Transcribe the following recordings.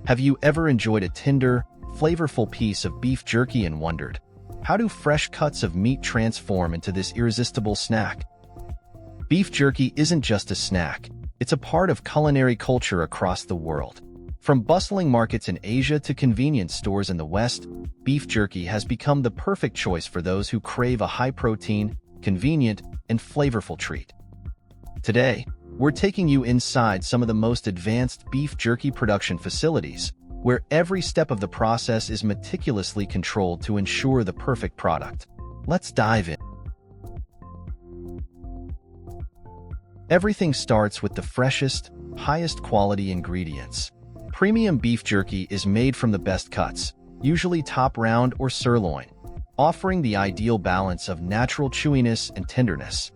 Have you ever enjoyed a tender, flavorful piece of beef jerky and wondered, how do fresh cuts of meat transform into this irresistible snack? Beef jerky isn't just a snack, it's a part of culinary culture across the world. From bustling markets in Asia to convenience stores in the West, beef jerky has become the perfect choice for those who crave a high-protein, convenient, and flavorful treat. Today, we're taking you inside some of the most advanced beef jerky production facilities, where every step of the process is meticulously controlled to ensure the perfect product. Let's dive in. Everything starts with the freshest, highest quality ingredients. Premium beef jerky is made from the best cuts, usually top round or sirloin, offering the ideal balance of natural chewiness and tenderness.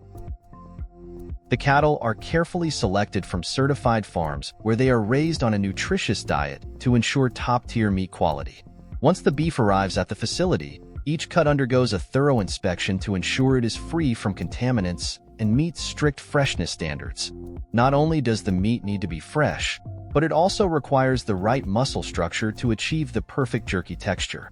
The cattle are carefully selected from certified farms where they are raised on a nutritious diet to ensure top-tier meat quality. Once the beef arrives at the facility, each cut undergoes a thorough inspection to ensure it is free from contaminants and meets strict freshness standards. Not only does the meat need to be fresh, but it also requires the right muscle structure to achieve the perfect jerky texture.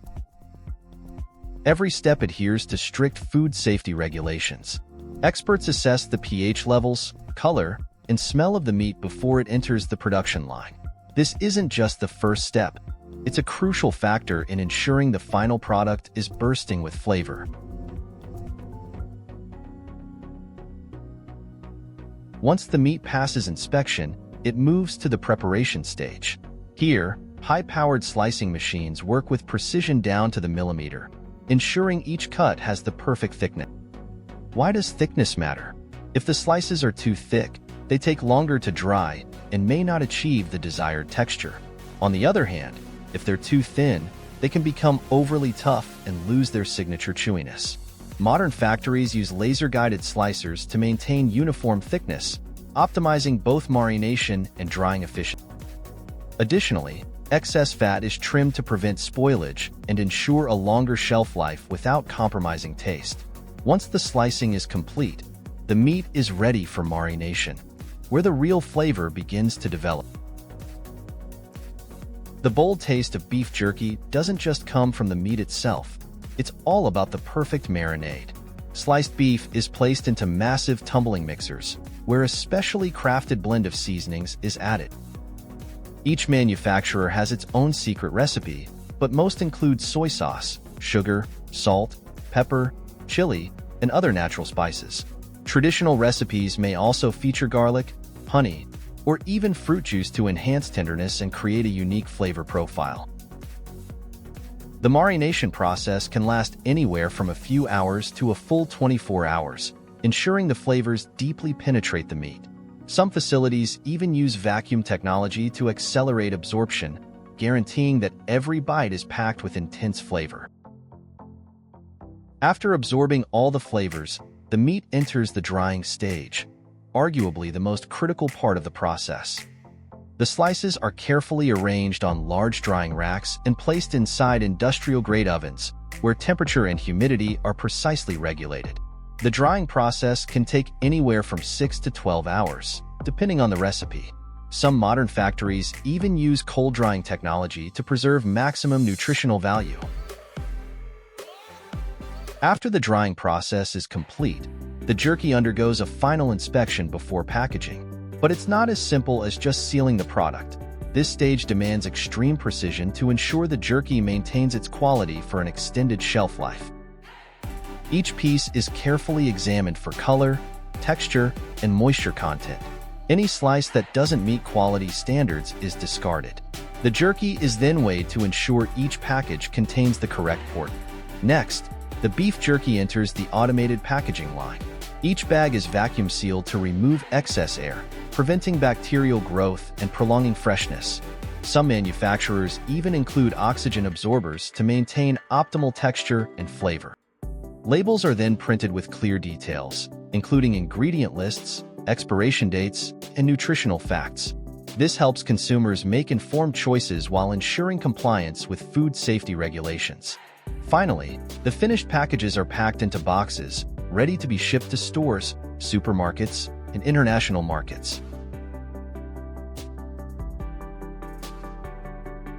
Every step adheres to strict food safety regulations. Experts assess the pH levels, color, and smell of the meat before it enters the production line. This isn't just the first step, it's a crucial factor in ensuring the final product is bursting with flavor. Once the meat passes inspection, it moves to the preparation stage. Here, high-powered slicing machines work with precision down to the millimeter, ensuring each cut has the perfect thickness. Why does thickness matter? If the slices are too thick, they take longer to dry and may not achieve the desired texture. On the other hand, if they're too thin, they can become overly tough and lose their signature chewiness. Modern factories use laser-guided slicers to maintain uniform thickness, optimizing both marination and drying efficiency. Additionally, excess fat is trimmed to prevent spoilage and ensure a longer shelf life without compromising taste. Once the slicing is complete, the meat is ready for marination, where the real flavor begins to develop. The bold taste of beef jerky doesn't just come from the meat itself, it's all about the perfect marinade. Sliced beef is placed into massive tumbling mixers, where a specially crafted blend of seasonings is added. Each manufacturer has its own secret recipe, but most include soy sauce, sugar, salt, pepper, chili, and other natural spices. Traditional recipes may also feature garlic, honey, or even fruit juice to enhance tenderness and create a unique flavor profile. The marination process can last anywhere from a few hours to a full 24 hours, ensuring the flavors deeply penetrate the meat. Some facilities even use vacuum technology to accelerate absorption, guaranteeing that every bite is packed with intense flavor. After absorbing all the flavors, the meat enters the drying stage, arguably the most critical part of the process. The slices are carefully arranged on large drying racks and placed inside industrial-grade ovens, where temperature and humidity are precisely regulated. The drying process can take anywhere from 6 to 12 hours, depending on the recipe. Some modern factories even use cold drying technology to preserve maximum nutritional value. After the drying process is complete, the jerky undergoes a final inspection before packaging. But it's not as simple as just sealing the product. This stage demands extreme precision to ensure the jerky maintains its quality for an extended shelf life. Each piece is carefully examined for color, texture, and moisture content. Any slice that doesn't meet quality standards is discarded. The jerky is then weighed to ensure each package contains the correct portion. Next, the beef jerky enters the automated packaging line. Each bag is vacuum sealed to remove excess air, preventing bacterial growth and prolonging freshness. Some manufacturers even include oxygen absorbers to maintain optimal texture and flavor. Labels are then printed with clear details, including ingredient lists, expiration dates, and nutritional facts. This helps consumers make informed choices while ensuring compliance with food safety regulations. Finally, the finished packages are packed into boxes, ready to be shipped to stores, supermarkets, and international markets.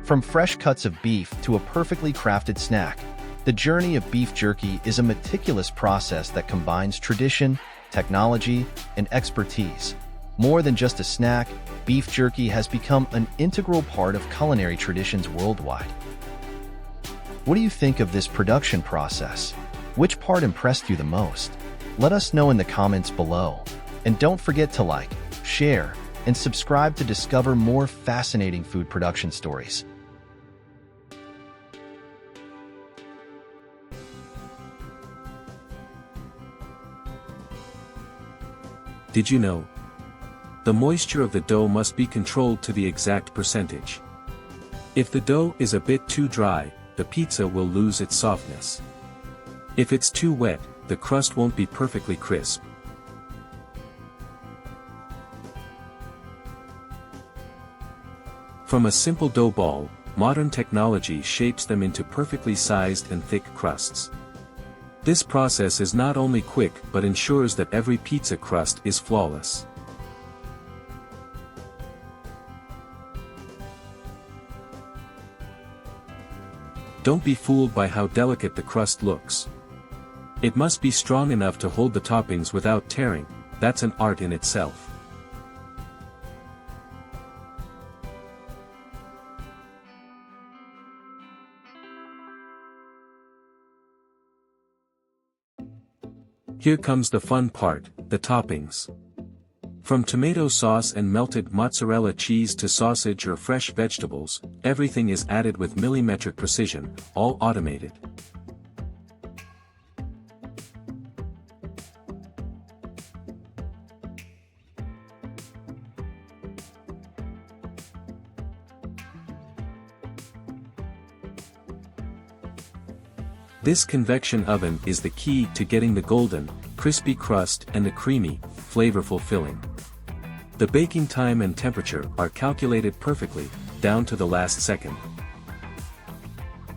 From fresh cuts of beef to a perfectly crafted snack, the journey of beef jerky is a meticulous process that combines tradition, technology, and expertise. More than just a snack, beef jerky has become an integral part of culinary traditions worldwide. What do you think of this production process? Which part impressed you the most? Let us know in the comments below. And don't forget to like, share, and subscribe to discover more fascinating food production stories. Did you know? The moisture of the dough must be controlled to the exact percentage. If the dough is a bit too dry, the pizza will lose its softness. If it's too wet, the crust won't be perfectly crisp. From a simple dough ball, modern technology shapes them into perfectly sized and thick crusts. This process is not only quick but ensures that every pizza crust is flawless. Don't be fooled by how delicate the crust looks. It must be strong enough to hold the toppings without tearing. That's an art in itself. Here comes the fun part, the toppings. From tomato sauce and melted mozzarella cheese to sausage or fresh vegetables, everything is added with millimetric precision, all automated. This convection oven is the key to getting the golden, crispy crust and the creamy, flavorful filling. The baking time and temperature are calculated perfectly, down to the last second.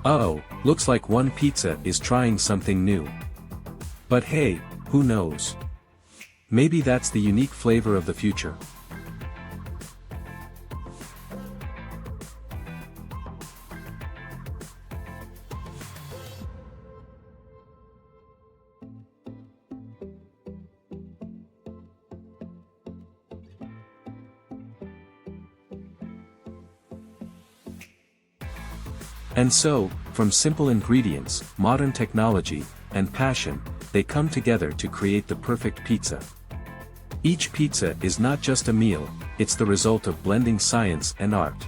Uh-oh, looks like one pizza is trying something new. But hey, who knows? Maybe that's the unique flavor of the future. And so, from simple ingredients, modern technology, and passion, they come together to create the perfect pizza. Each pizza is not just a meal, it's the result of blending science and art.